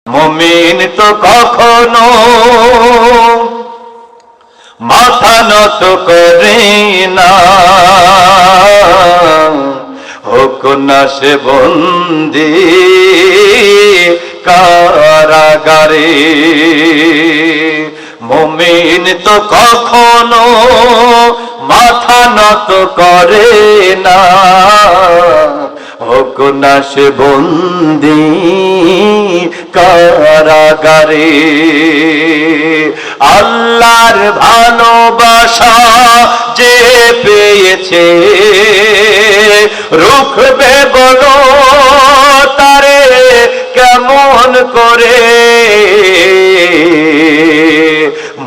মুমিন তো কখনো মাথা নত করে না, হোক না সে বন্দী কারাগারে। মুমিন তো কখনো মাথা নত করে না, হোক না সে বন্দী কারাগারে। আল্লাহর ভালোবাসা যে পেয়েছে, রুখবে বলো তারে কেমন করে।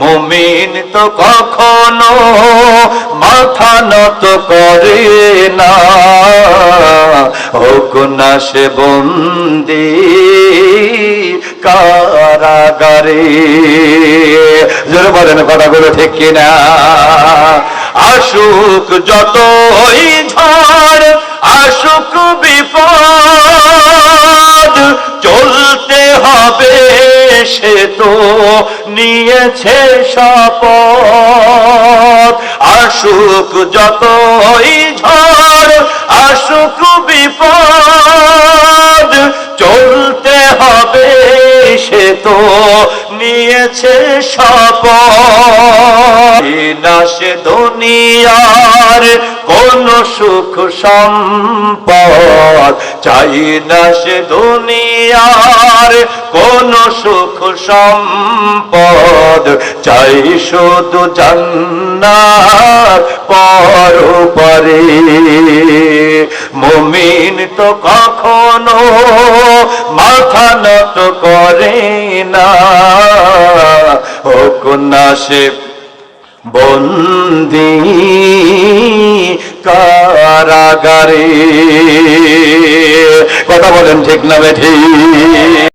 মুমিন তো কখনো মাথা নত করে না, হোক না সে বন্দী কারাগারে। জোরে বলেন কথাগুলো ঠিক কিনা? আসুক যতই ঝড়, আসুক বিপদ, চলতে হবে সে তো নিয়েছে শপথ। আসুক যতই ঝড়, আসুক বিপদ, চলতে হবে সে তো নিয়েছে শপথ। না সে দুনিয়ার কোন সুখ সম্পদ, চাই না সে দুনিয়ার কোন সুখ সম্পদ, চাই শুধু জান্নাত পরপারে। মুমিন তো কখনো মাথা নত করে না, হোক না সে বন্দী কারাগারে। কথা বলেন ঠিক না বেঠিক?